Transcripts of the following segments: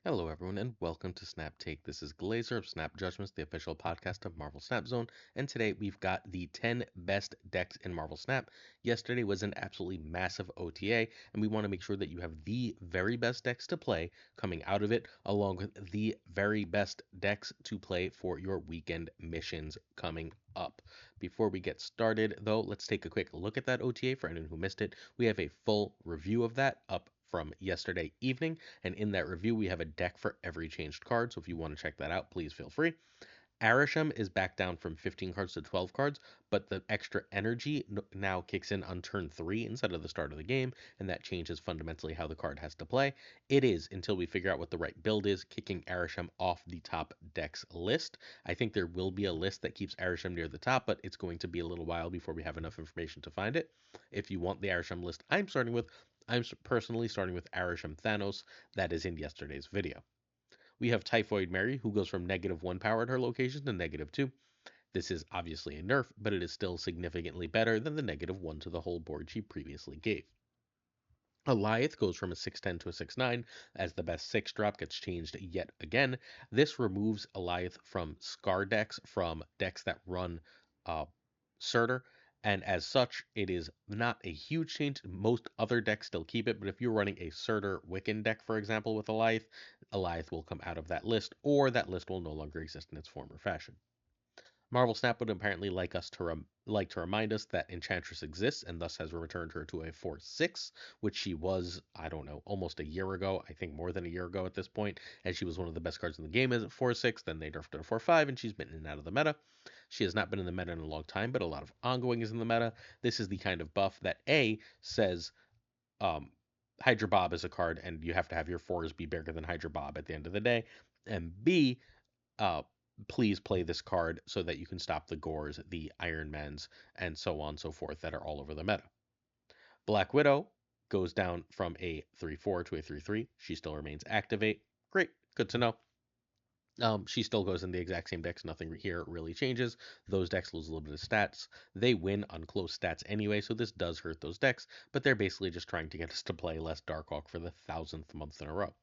Hello, everyone, and welcome to Snap Take. This is Glazer of Snap Judgments, the official podcast of Marvel Snap Zone. And today we've got the 10 best decks in Marvel Snap. Yesterday was an absolutely massive OTA, and we want to make sure that you have the very best decks to play coming out of it, along with the very best decks to play for your weekend missions coming up. Before we get started, though, let's take a quick look at that OTA for anyone who missed it. We have a full review of that up from yesterday evening. And in that review, we have a deck for every changed card. So if you want to check that out, please feel free. Arishem is back down from 15 cards to 12 cards, but the extra energy now kicks in on turn 3 instead of the start of the game, and that changes fundamentally how the card has to play. It is, until we figure out what the right build is, kicking Arishem off the top decks list. I think there will be a list that keeps Arishem near the top, but it's going to be a little while before we have enough information to find it. If you want the Arishem list I'm personally starting with Arishem Thanos, that is in yesterday's video. We have Typhoid Mary, who goes from -1 power at her location to -2. This is obviously a nerf, but it is still significantly better than the -1 to the whole board she previously gave. Alioth goes from a 6/10 to a 6/9 as the best 6 drop gets changed yet again. This removes Alioth from Scar decks, from decks that run Surtur, and as such, it is not a huge change. Most other decks still keep it, but if you're running a Surtur Wiccan deck, for example, with Alioth, Alioth will come out of that list, or that list will no longer exist in its former fashion. Marvel Snap would apparently like to remind us that Enchantress exists and thus has returned her to a 4/6, which she was, I don't know, almost a year ago. I think more than a year ago at this point, and she was one of the best cards in the game as a 4/6. Then they nerfed her to 4/5, and she's been in and out of the meta. She has not been in the meta in a long time, but a lot of ongoing is in the meta. This is the kind of buff that A says um, Hydra Bob is a card, and you have to have your 4s be bigger than Hydra Bob at the end of the day, and B, uh, please play this card so that you can stop the Gores, the Iron Mans, and so on and so forth that are all over the meta. Black Widow goes down from a 3/4 to a 3/3. She still remains activate. Great, good to know. She still goes in the exact same decks. Nothing here really changes. Those decks lose a little bit of stats. They win on close stats anyway, so this does hurt those decks, but they're basically just trying to get us to play less Darkhawk for the 1,000th month in a row.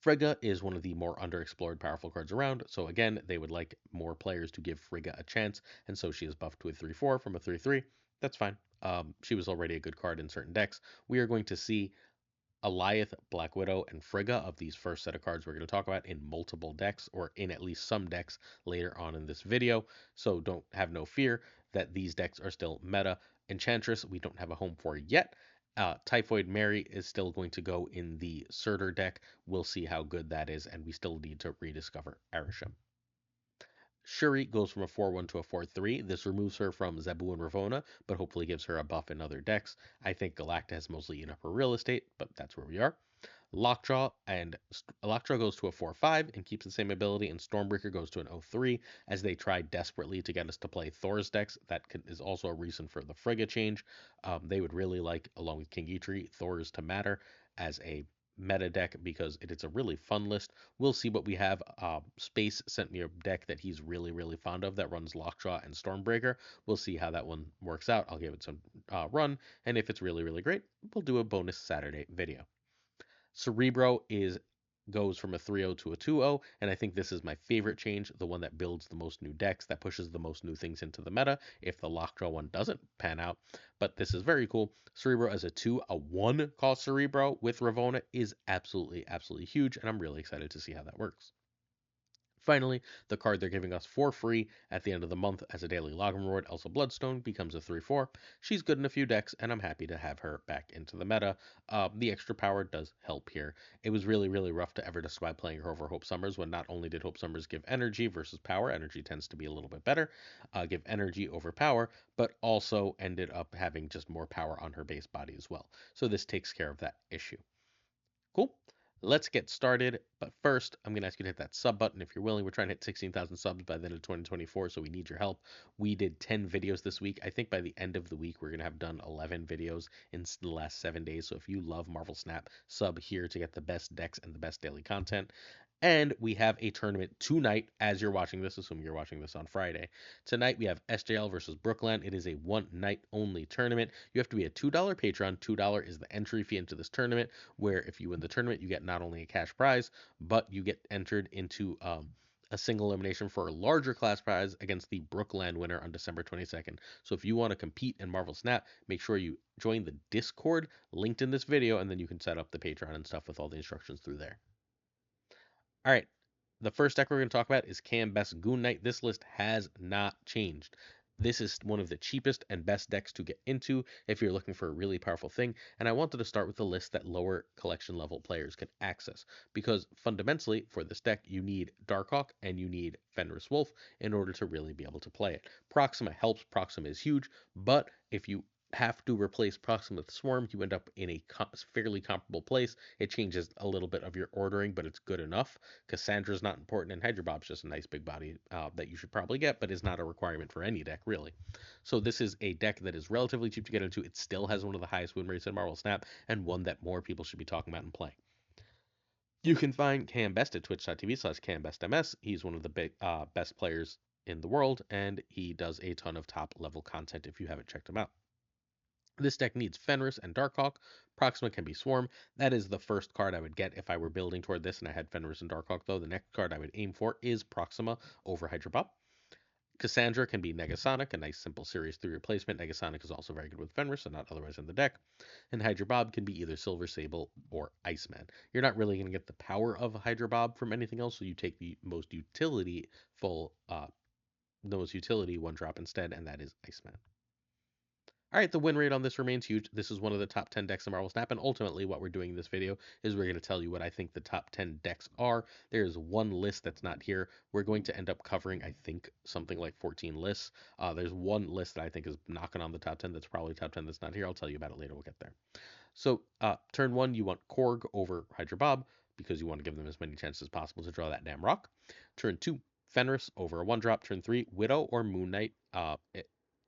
Frigga is one of the more underexplored powerful cards around, so again, they would like more players to give Frigga a chance, and so she is buffed to a 3/4 from a 3/3. That's fine. She was already a good card in certain decks. We are going to see Alioth, Black Widow, and Frigga of these first set of cards we're going to talk about in multiple decks, or in at least some decks later on in this video, so don't have no fear that these decks are still meta. Enchantress, we don't have a home for yet. Typhoid Mary is still going to go in the Surtur deck. We'll see how good that is, and we still need to rediscover Arishem. Shuri goes from a 4/1 to a 4/3. This removes her from Zebu and Ravonna, but hopefully gives her a buff in other decks. I think Galacta has mostly eaten up her real estate, but that's where we are. Lockjaw goes to a 4/5 and keeps the same ability, and Stormbreaker goes to an 0/3 as they tried desperately to get us to play Thor's decks. Is also a reason for the Frigga change. They would really like, along with King Eitri, Thor's to matter as a meta deck because it's a really fun list. We'll see what we have. Space sent me a deck that he's really, really fond of that runs Lockjaw and Stormbreaker. We'll see how that one works out. I'll give it some run, and if it's really, really great, we'll do a bonus Saturday video. Cerebro goes from a 3/0 to a 2/0, and I think this is my favorite change, the one that builds the most new decks, that pushes the most new things into the meta, if the Lockjaw one doesn't pan out. But this is very cool. Cerebro as a 1 cost Cerebro with Ravonna is absolutely, absolutely huge, and I'm really excited to see how that works. Finally, the card they're giving us for free at the end of the month as a daily login reward, Elsa Bloodstone, becomes a 3/4. She's good in a few decks, and I'm happy to have her back into the meta. The extra power does help here. It was really, really rough to ever describe playing her over Hope Summers when not only did Hope Summers give energy versus power, energy tends to be a little bit better, give energy over power, but also ended up having just more power on her base body as well. So this takes care of that issue. Cool. Let's get started. But first, I'm going to ask you to hit that sub button if you're willing. We're trying to hit 16,000 subs by the end of 2024, so we need your help. We did 10 videos this week. I think by the end of the week, we're going to have done 11 videos in the last 7 days. So if you love Marvel Snap, sub here to get the best decks and the best daily content. And we have a tournament tonight as you're watching this, assuming you're watching this on Friday. Tonight we have SJL versus Brooklyn. It is a one night only tournament. You have to be a $2 patron. $2 is the entry fee into this tournament, where if you win the tournament, you get not only a cash prize, but you get entered into a single elimination for a larger class prize against the Brooklyn winner on December 22nd. So if you want to compete in Marvel Snap, make sure you join the Discord linked in this video, and then you can set up the Patreon and stuff with all the instructions through there. All right. The first deck we're going to talk about is KM Best Goon Knight. This list has not changed. This is one of the cheapest and best decks to get into if you're looking for a really powerful thing. And I wanted to start with the list that lower collection level players can access. Because fundamentally, for this deck, you need Darkhawk and you need Fenris Wolf in order to really be able to play it. Proxima helps. Proxima is huge. But if you have to replace Proxima with Swarm, you end up in a fairly comparable place. It changes a little bit of your ordering, but it's good enough. Cassandra's not important, and Hydra Bob's just a nice big body that you should probably get, but is not a requirement for any deck, really. So this is a deck that is relatively cheap to get into. It still has one of the highest win rates in Marvel Snap, and one that more people should be talking about and playing. You can find Cam Best at twitch.tv/CamBestMS. He's one of the best players in the world, and he does a ton of top-level content if you haven't checked him out. This deck needs Fenris and Darkhawk. Proxima can be Swarm. That is the first card I would get if I were building toward this and I had Fenris and Darkhawk, though. The next card I would aim for is Proxima over Hydra Bob. Cassandra can be Negasonic, a nice simple Series 3 replacement. Negasonic is also very good with Fenris and not otherwise in the deck. And Hydra Bob can be either Silver Sable or Iceman. You're not really going to get the power of Hydra Bob from anything else, so you take the most utility one drop instead, and that is Iceman. All right, the win rate on this remains huge. This is one of the top 10 decks in Marvel Snap, and ultimately what we're doing in this video is we're going to tell you what I think the top 10 decks are. There's one list that's not here. We're going to end up covering, I think, something like 14 lists. There's one list that I think is knocking on the top 10 that's probably top 10 that's not here. I'll tell you about it later. We'll get there. So turn 1, you want Korg over Hydra Bob because you want to give them as many chances as possible to draw that damn rock. Turn 2, Fenris over a 1-drop. Turn 3, Widow or Moon Knight.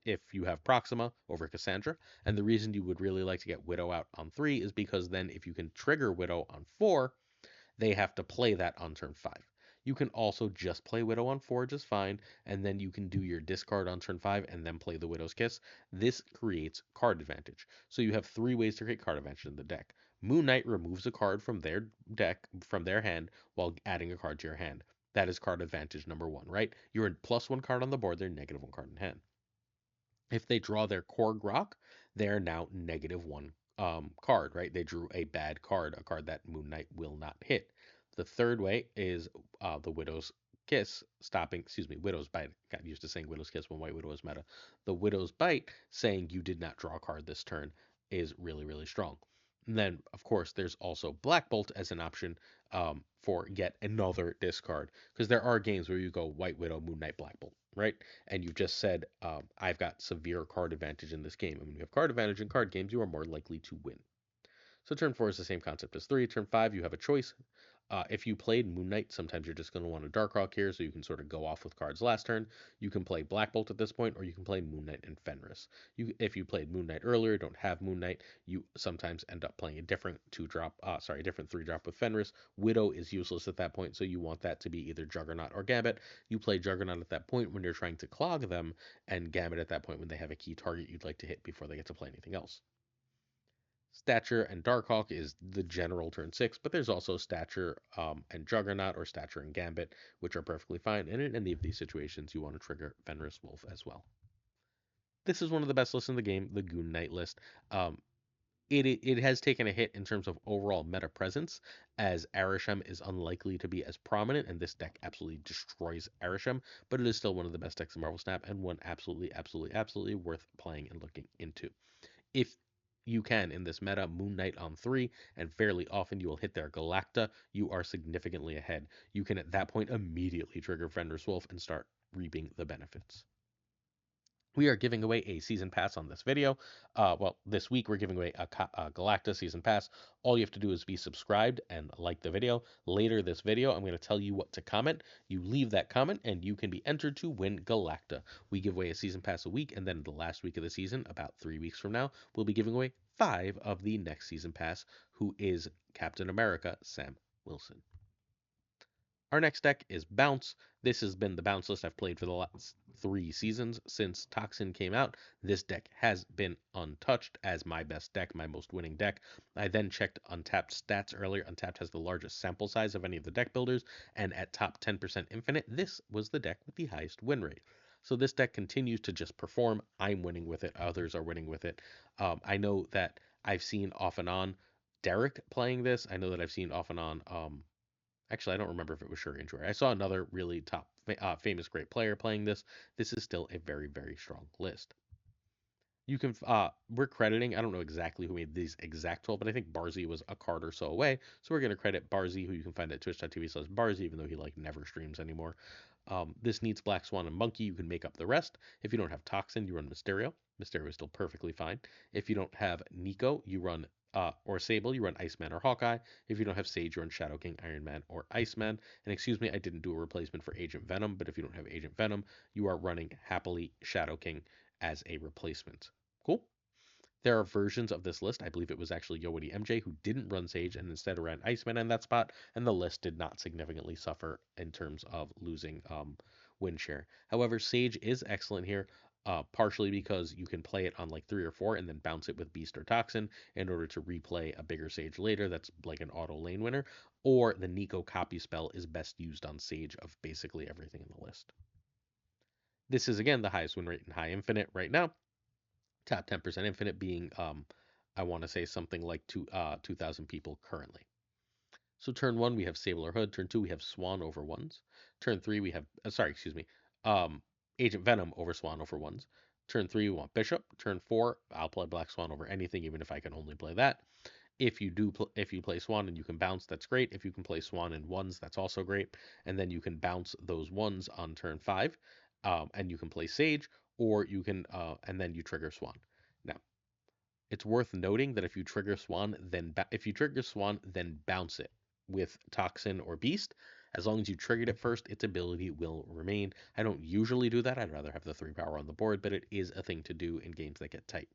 If you have Proxima over Cassandra. And the reason you would really like to get Widow out on 3 is because then if you can trigger Widow on 4, they have to play that on turn 5. You can also just play Widow on 4 just fine, and then you can do your discard on turn 5 and then play the Widow's Kiss. This creates card advantage. So you have 3 ways to create card advantage in the deck. Moon Knight removes a card from their deck, from their hand, while adding a card to your hand. That is card advantage number 1, right? You're in +1 card on the board, they're -1 card in hand. If they draw their Korg Rock, they're now -1 card, right? They drew a bad card, a card that Moon Knight will not hit. The third way is the Widow's Kiss, Widow's Bite. Got used to saying Widow's Kiss when White Widow was meta. The Widow's Bite, saying you did not draw a card this turn, is really, really strong. And then, of course, there's also Black Bolt as an option for yet another discard. Because there are games where you go White Widow, Moon Knight, Black Bolt, right? And you've just said, I've got severe card advantage in this game. And when you have card advantage in card games, you are more likely to win. So turn 4 is the same concept as 3. Turn 5, you have a choice. If you played Moon Knight, sometimes you're just going to want a Darkhawk here, so you can sort of go off with cards last turn. You can play Black Bolt at this point, or you can play Moon Knight and Fenris. If you played Moon Knight earlier, don't have Moon Knight, you sometimes end up playing a different 3-drop with Fenris. Widow is useless at that point, so you want that to be either Juggernaut or Gambit. You play Juggernaut at that point when you're trying to clog them, and Gambit at that point when they have a key target you'd like to hit before they get to play anything else. Stature and Darkhawk is the general turn 6, but there's also Stature and Juggernaut or Stature and Gambit, which are perfectly fine. And in any of these situations, you want to trigger Fenris Wolf as well. This is one of the best lists in the game, the Goon Knight list. It has taken a hit in terms of overall meta presence, as arishem is unlikely to be as prominent, and this deck absolutely destroys arishem, but it is still one of the best decks in Marvel Snap, and one absolutely, absolutely, absolutely worth playing and looking into. If you can, in this meta, Moon Knight on 3, and fairly often you will hit their Galacta, you are significantly ahead. You can at that point immediately trigger Fenris Wolf and start reaping the benefits. We are giving away a season pass on this video. This week we're giving away a Galacta season pass. All you have to do is be subscribed and like the video. Later this video, I'm going to tell you what to comment. You leave that comment and you can be entered to win Galacta. We give away a season pass a week, and then the last week of the season, about 3 weeks from now, we'll be giving away 5 of the next season pass, who is Captain America Sam Wilson. Our next deck is Bounce. This has been the Bounce list I've played for the last 3 seasons since Toxin came out. This deck has been untouched as my best deck, my most winning deck. I then checked Untapped stats earlier. Untapped has the largest sample size of any of the deck builders, and at top 10% infinite, this was the deck with the highest win rate. So this deck continues to just perform. I'm winning with it. Others are winning with it. I know that I've seen off and on Derek playing this. I know that I've seen off and on actually, I don't remember if it was Shuri and Joy. I saw another really famous great player playing this. This is still a very, very strong list. You can, we're crediting, I don't know exactly who made these exact 12, but I think Barzy was a card or so away. So we're going to credit Barzy, who you can find at twitch.tv/Barzy, even though he like never streams anymore. This needs Black Swan and Monkey. You can make up the rest. If you don't have Toxin, you run Mysterio. Mysterio is still perfectly fine. If you don't have Nico, you run or Sable, you run Iceman or Hawkeye. If you don't have Sage, you run Shadow King, Iron Man, or Iceman. And excuse me, I didn't do a replacement for Agent Venom, but if you don't have Agent Venom, you are running happily Shadow King as a replacement. Cool. There are versions of this list. I believe it was actually Yowadi MJ who didn't run Sage and instead ran Iceman in that spot, and the list did not significantly suffer in terms of losing win share. However, Sage is excellent here, partially because you can play it on like 3 or 4 and then bounce it with Beast or Toxin in order to replay a bigger Sage later. That's like an auto lane winner. Or the Nico copy spell is best used on Sage of basically everything in the list. This is again the highest win rate in High Infinite right now. Top 10% infinite being I want to say something like 2,000 people currently. So turn 1 we have Sable or Hood, turn 2 we have Swan over ones, turn 3 we have sorry, excuse me, um Agent Venom over Swan over ones, turn 3 we want Bishop, turn 4 I'll play Black Swan over anything even if I can only play that. If you if you play Swan and you can bounce, that's great. If you can play Swan in ones, that's also great. And then you can bounce those ones on turn 5, and you can play Sage, or you can and then you trigger Swan. Now, it's worth noting that if you trigger Swan, then bounce it with Toxin or Beast. As long as you triggered it first, its ability will remain. I don't usually do that. I'd rather have the 3 power on the board, but it is a thing to do in games that get tight.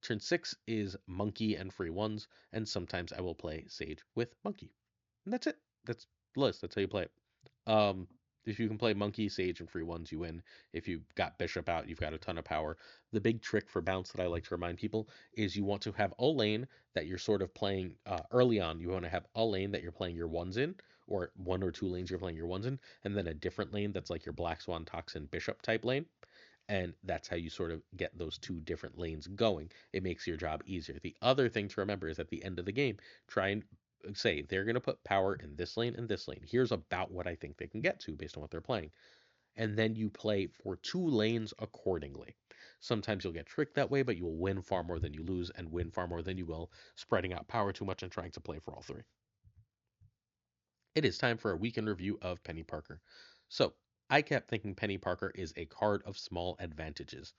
Turn 6 is Monkey and free ones, and sometimes I will play Sage with Monkey. And that's it. That's the list. That's how you play it. Um, if you can play Monkey, Sage, and free ones, you win. If you've got Bishop out, you've got a ton of power. The big trick for bounce that I like to remind people is you want to have a lane that you're sort of playing early on. You want to have a lane that you're playing your ones in, or 1 or 2 lanes you're playing your ones in, and then a different lane that's like your Black Swan, Toxin, Bishop type lane. And that's how you sort of get those 2 different lanes going. It makes your job easier. The other thing to remember is at the end of the game, try and say they're going to put power in this lane and this lane. Here's about what I think they can get to based on what they're playing. And then you play for 2 lanes accordingly. Sometimes you'll get tricked that way, but you will win far more than you lose and win far more than you will spreading out power too much and trying to play for all 3. It is time for a weekend review of Penny Parker. So, I kept thinking Penny Parker is a card of small advantages.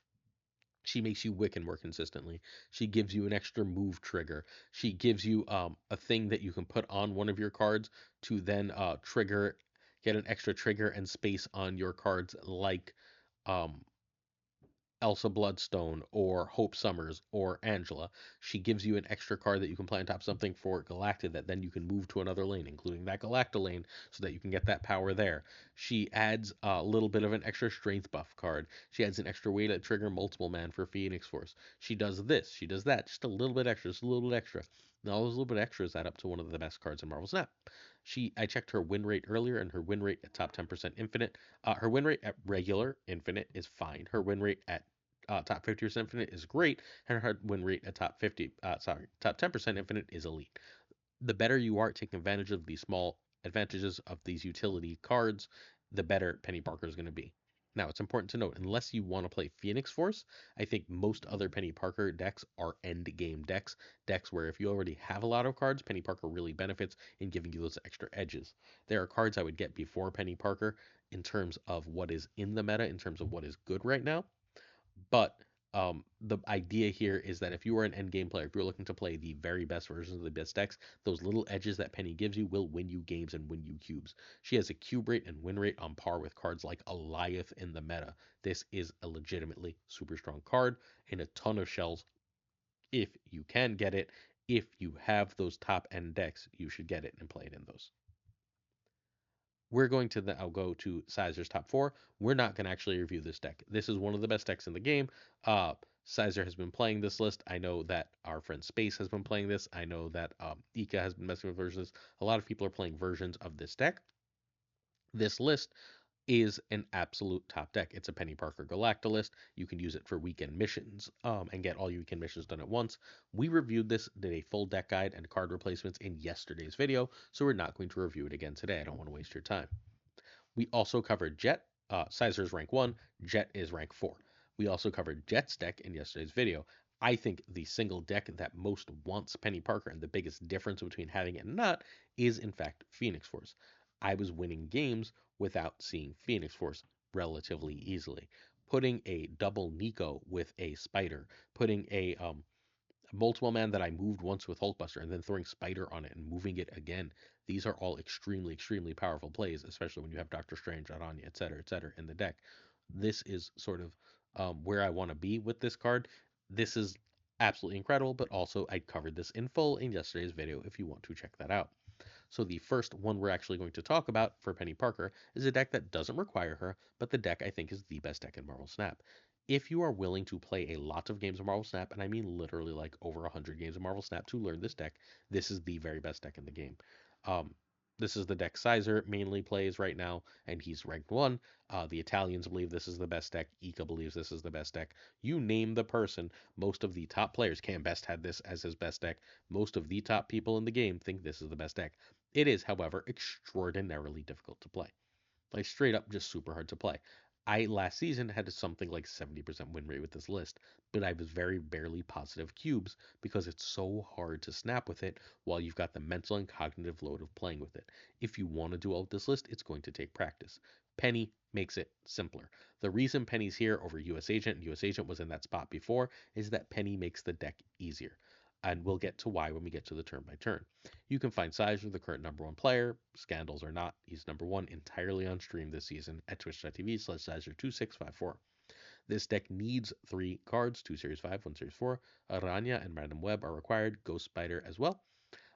She makes you Wiccan more consistently. She gives you an extra move trigger. She gives you a thing that you can put on one of your cards to then get an extra trigger and space on your cards like um, Elsa Bloodstone or Hope Summers or Angela. She gives you an extra card that you can play on top of something for Galacta that then you can move to another lane, including that Galacta lane, so that you can get that power there. She adds a little bit of an extra strength buff card. She adds an extra way to trigger multiple man for Phoenix Force. She does this, she does that, just a little bit extra, just a little bit extra. And all those little bit extras add up to one of the best cards in Marvel Snap. I checked her win rate earlier, and her win rate at top 10% infinite. Her win rate at regular infinite is fine. Her win rate at top 50% infinite is great, and her win rate at top 10% infinite is elite. The better you are at taking advantage of these small advantages of these utility cards, the better Penny Parker is going to be. Now, it's important to note, unless you want to play Phoenix Force, I think most other Penny Parker decks are end game decks where if you already have a lot of cards, Penny Parker really benefits in giving you those extra edges. There are cards I would get before Penny Parker in terms of what is in the meta, in terms of what is good right now. But the idea here is that if you are an end game player, if you're looking to play the very best versions of the best decks, those little edges that Penny gives you will win you games and win you cubes. She has a cube rate and win rate on par with cards like Alioth in the meta. This is a legitimately super strong card in a ton of shells. If you can get it, if you have those top end decks, you should get it and play it in those. We're going to now go to Sizer's top four. We're not going to actually review this deck. This is one of the best decks in the game. Sizer has been playing this list. I know that our friend Space has been playing this. I know that Ika has been messing with versions. A lot of people are playing versions of this deck. This list is an absolute top deck. It's a Penny Parker Galactalist. You can use it for weekend missions and get all your weekend missions done at once. We reviewed this, did a full deck guide and card replacements in yesterday's video, so we're not going to review it again today. I don't want to waste your time. We also covered Jet. Sizer is rank 1, Jet is rank 4. We also covered Jet's deck in yesterday's video. I think the single deck that most wants Penny Parker and the biggest difference between having it and not is, in fact, Phoenix Force. I was winning games without seeing Phoenix Force relatively easily. Putting a double Nico with a Spider, putting a multiple man that I moved once with Hulkbuster and then throwing Spider on it and moving it again. These are all extremely, extremely powerful plays, especially when you have Doctor Strange, Aranya, etc., in the deck. This is sort of where I want to be with this card. This is absolutely incredible, but also I covered this in full in yesterday's video if you want to check that out. So the first one we're actually going to talk about for Penny Parker is a deck that doesn't require her, but the deck I think is the best deck in Marvel Snap. If you are willing to play a lot of games of Marvel Snap, and I mean literally like over 100 games of Marvel Snap to learn this deck, this is the very best deck in the game. Um, this is the deck Sizer mainly plays right now, and he's ranked 1. The Italians believe this is the best deck. Ika believes this is the best deck. You name the person, most of the top players, Cam Best had this as his best deck. Most of the top people in the game think this is the best deck. It is, however, extraordinarily difficult to play. Like straight up just super hard to play. I last season had something like 70% win rate with this list, but I was very barely positive cubes because it's so hard to snap with it while you've got the mental and cognitive load of playing with it. If you want to do all with this list, it's going to take practice. Penny makes it simpler. The reason Penny's here over US Agent, and US Agent was in that spot before, is that Penny makes the deck easier. And we'll get to why when we get to the turn by turn. You can find Sizer, the current #1 player. Scandals or not, he's #1 entirely on stream this season at twitch.tv/Sizer2654. This deck needs 3 cards, 2 Series 5, 1 Series 4. Aranya and Random Web are required. Ghost Spider as well.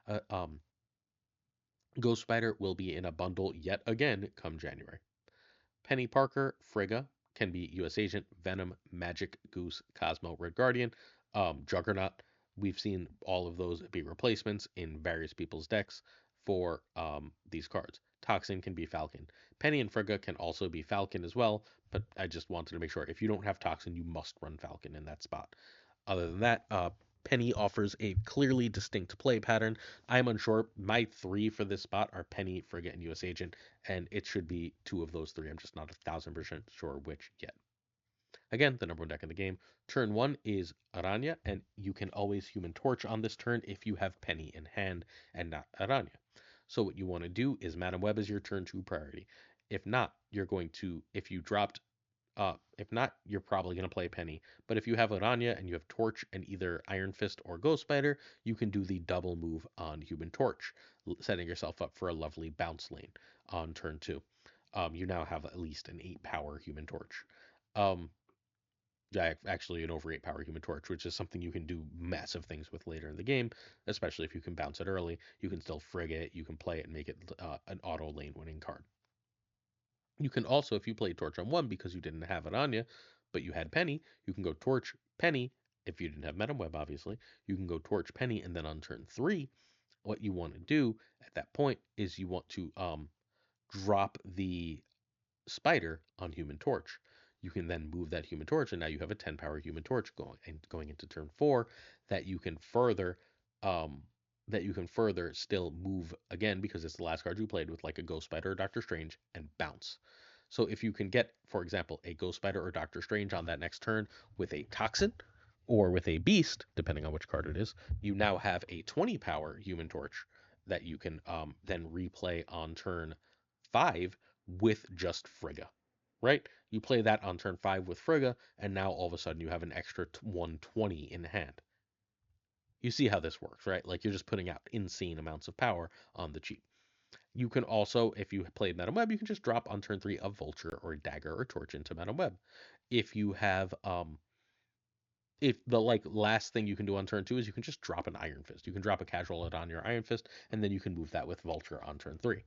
Uh, um, Ghost Spider will be in a bundle yet again come January. Penny Parker, Frigga, can be US Agent, Venom, Magic, Goose, Cosmo, Red Guardian, Juggernaut. We've seen all of those be replacements in various people's decks for these cards. Toxin can be Falcon. Penny and Frigga can also be Falcon as well, but I just wanted to make sure if you don't have Toxin, you must run Falcon in that spot. Other than that, Penny offers a clearly distinct play pattern. I'm unsure. My 3 for this spot are Penny, Frigga, and US Agent, and it should be 2 of those 3. I'm just not 1,000% sure which yet. Again, the #1 deck in the game. Turn 1 is Aranya, and you can always Human Torch on this turn if you have Penny in hand and not Aranya. So what you want to do is Madam Web is your turn 2 priority. If not, you're going to, if not, you're probably going to play Penny. But if you have Aranya and you have Torch and either Iron Fist or Ghost Spider, you can do the double move on Human Torch, setting yourself up for a lovely bounce lane on turn 2. You now have at least an 8 power Human Torch. Yeah, actually an over 8 power Human Torch, which is something you can do massive things with later in the game, especially if you can bounce it early. You can still frig it, you can play it and make it an auto lane winning card. You can also, if you play Torch on 1 because you didn't have it on you, but you had Penny, you can go Torch Penny. If you didn't have Madam Web, obviously, you can go Torch Penny, and then on turn 3, what you want to do at that point is you want to drop the Spider on Human Torch. You can then move that Human Torch, and now you have a 10 power Human Torch going into turn 4 that you can further um, still move again because it's the last card you played with, like a Ghost Spider or Doctor Strange, and bounce. So if you can get, for example, a Ghost Spider or Doctor Strange on that next turn with a Toxin or with a Beast, depending on which card it is, you now have a 20 power Human Torch that you can then replay on turn 5 with just Frigga, right? You play that on turn 5 with Frigga, and now all of a sudden you have an extra 120 in hand. You see how this works, right? Like you're just putting out insane amounts of power on the cheap. You can also, if you play Madam Web, you can just drop on turn 3 a Vulture or a Dagger or Torch into Madam Web. If you have, if the like last thing you can do on turn 2 is you can just drop an Iron Fist. You can drop a casual on your Iron Fist, and then you can move that with Vulture on turn 3.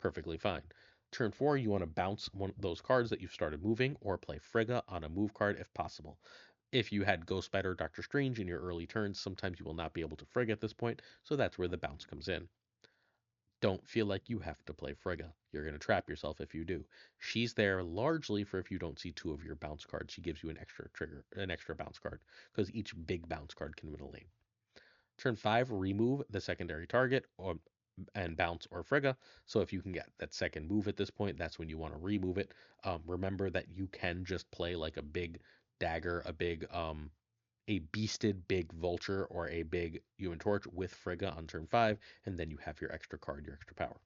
Perfectly fine. Turn 4, you want to bounce one of those cards that you've started moving, or play Frigga on a move card if possible. If you had Ghost Spider or Doctor Strange in your early turns, sometimes you will not be able to Frigga at this point, so that's where the bounce comes in. Don't feel like you have to play Frigga. You're going to trap yourself if you do. She's there largely for if you don't see two of your bounce cards. She gives you an extra trigger, an extra bounce card, because each big bounce card can win a lane. Turn 5, remove the secondary target and bounce or Frigga. So if you can get that second move at this point, that's when you want to remove it. Remember that you can just play like a big dagger, a beasted big vulture or a big human torch with Frigga on turn 5, and then you have your extra card, your extra power.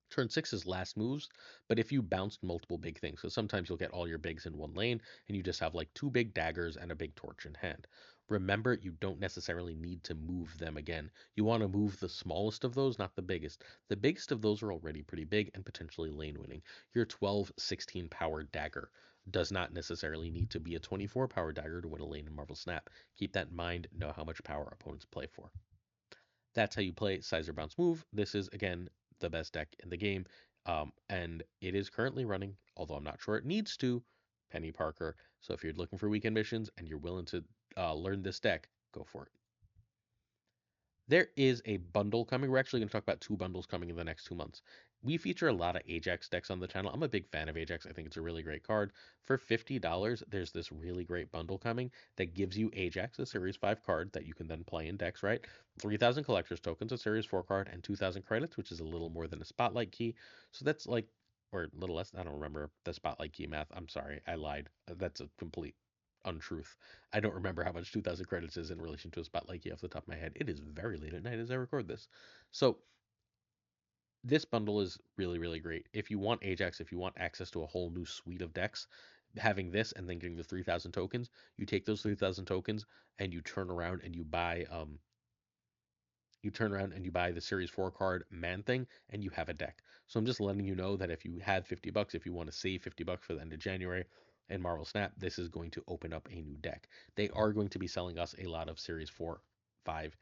Turn 6 is last moves, but if you bounced multiple big things, so sometimes you'll get all your bigs in one lane, and you just have like two big daggers and a big torch in hand. Remember, you don't necessarily need to move them again. You want to move the smallest of those, not the biggest. The biggest of those are already pretty big and potentially lane winning. Your 12, 16 power dagger does not necessarily need to be a 24 power dagger to win a lane in Marvel Snap. Keep that in mind, know how much power opponents play for. That's how you play Sizer Bounce Move. This is, again, the best deck in the game. And it is currently running, although I'm not sure it needs to, Penny Parker. So if you're looking for weekend missions and you're willing to learn this deck, go for it. There is a bundle coming. We're actually going to talk about two bundles coming in the next 2 months. We feature a lot of Ajax decks on the channel. I'm a big fan of Ajax. I think it's a really great card. For $50, there's this really great bundle coming that gives you Ajax, a Series 5 card that you can then play in decks, right? 3,000 collector's tokens, a Series 4 card, and 2,000 credits, which is a little more than a Spotlight key. So that's like, or a little less. I don't remember the Spotlight key math. I'm sorry, I lied. That's a complete untruth. I don't remember how much 2,000 credits is in relation to a Spotlight key off the top of my head. It is very late at night as I record this. So this bundle is really, really great. If you want Ajax, if you want access to a whole new suite of decks, having this and then getting the 3,000 tokens, you take those 3,000 tokens and you turn around and you buy the Series 4 card Man Thing, and you have a deck. So I'm just letting you know that if you had $50, if you want to save $50 for the end of January and Marvel Snap, this is going to open up a new deck. They are going to be selling us a lot of Series 4, 5,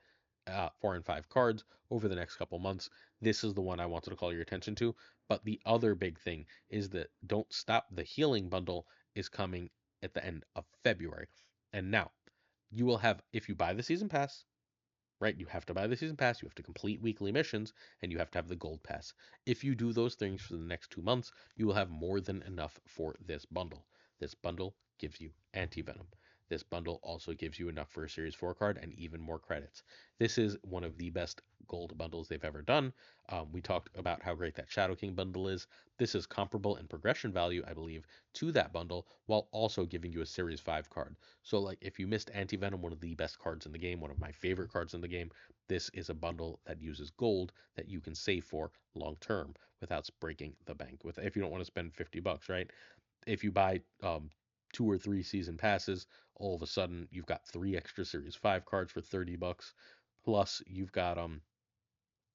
4 and 5 cards over the next couple months. This is the one I wanted to call your attention to. But the other big thing is that Don't Stop the Healing bundle is coming at the end of February. And now you will have, if you buy the season pass, right? You have to buy the season pass, you have to complete weekly missions, and you have to have the gold pass. If you do those things for the next 2 months, you will have more than enough for this bundle. This bundle gives you anti-venom. This bundle also gives you enough for a Series 4 card and even more credits. This is one of the best gold bundles they've ever done. We talked about how great that Shadow King bundle is. This is comparable in progression value, I believe, to that bundle, while also giving you a Series 5 card. So, like, if you missed Anti-Venom, one of the best cards in the game, one of my favorite cards in the game, this is a bundle that uses gold that you can save for long term without breaking the bank. If you don't want to spend $50, right? If you buy 2 or 3 season passes, all of a sudden you've got 3 extra Series 5 cards for $30. Plus, you've got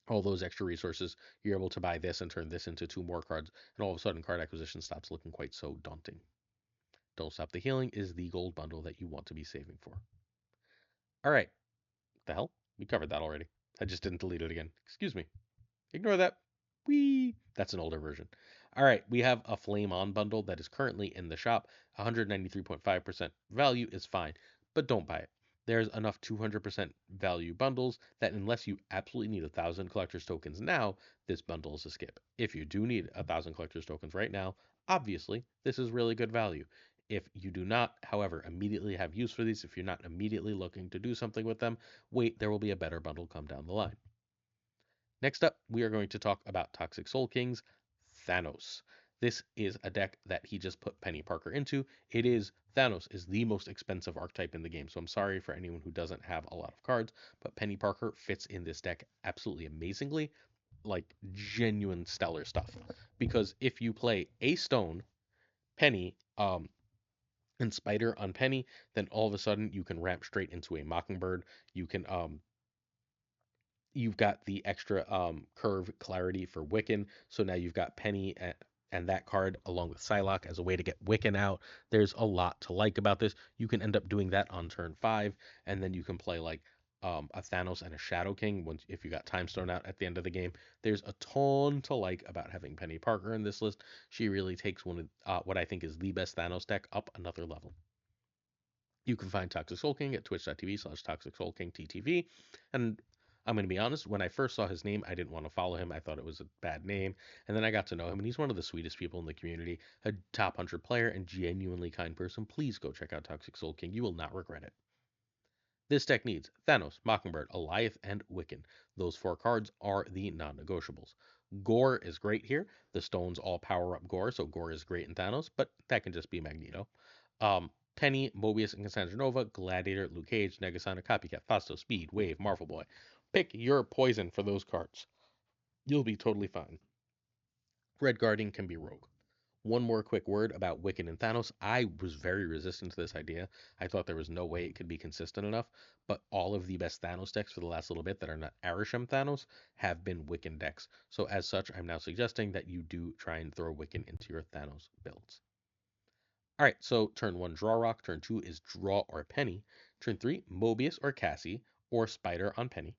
all those extra resources. You're able to buy this and turn this into 2 more cards, and all of a sudden card acquisition stops looking quite so daunting. Don't Stop the Healing is the gold bundle that you want to be saving for. All right. The hell? We covered that already. I just didn't delete it again. Excuse me. Ignore that. Whee! That's an older version. All right. We have a Flame On bundle that is currently in the shop. 193.5% value is fine, but don't buy it. There's enough 200% value bundles that unless you absolutely need 1,000 collector's tokens now, this bundle is a skip. If you do need 1,000 collector's tokens right now, obviously this is really good value. If you do not, however, immediately have use for these, if you're not immediately looking to do something with them, wait, there will be a better bundle come down the line. Next up, we are going to talk about Toxic Soul King's Thanos. This is a deck that he just put Penny Parker into. Thanos is the most expensive archetype in the game, so I'm sorry for anyone who doesn't have a lot of cards, but Penny Parker fits in this deck absolutely amazingly, like genuine stellar stuff. Because if you play a stone, Penny, and Spider on Penny, then all of a sudden you can ramp straight into a Mockingbird. You can you've got the extra curve clarity for Wiccan, so now you've got Penny and that card along with Psylocke as a way to get Wiccan out. There's a lot to like about this. You can end up doing that on turn 5, and then you can play like a Thanos and a Shadow King. Once if you got Time Stone out at the end of the game, there's a ton to like about having Penny Parker in this list. She really takes one of what I think is the best Thanos deck up another level. You can find Toxic Soul King at twitch.tv/Toxic Soul King TTV. And I'm going to be honest, when I first saw his name, I didn't want to follow him. I thought it was a bad name. And then I got to know him, and he's one of the sweetest people in the community, a top 100 player, and genuinely kind person. Please go check out Toxic Soul King. You will not regret it. This deck needs Thanos, Mockingbird, Goliath, and Wiccan. Those four cards are the non negotiables. Gore is great here. The stones all power up Gore, so Gore is great in Thanos, but that can just be Magneto. Penny, Mobius, and Cassandra Nova, Gladiator, Luke Cage, Negasonic, Copycat, Fasto, Speed, Wave, Marvel Boy. Pick your poison for those cards. You'll be totally fine. Red Guardian can be Rogue. One more quick word about Wiccan and Thanos. I was very resistant to this idea. I thought there was no way it could be consistent enough, but all of the best Thanos decks for the last little bit that are not arishem Thanos have been Wiccan decks. So as such, I'm now suggesting that you do try and throw Wiccan into your Thanos builds. All right, so turn 1, Draw Rock. Turn 2 is Draw or Penny. Turn 3, Mobius or Cassie or Spider on Penny.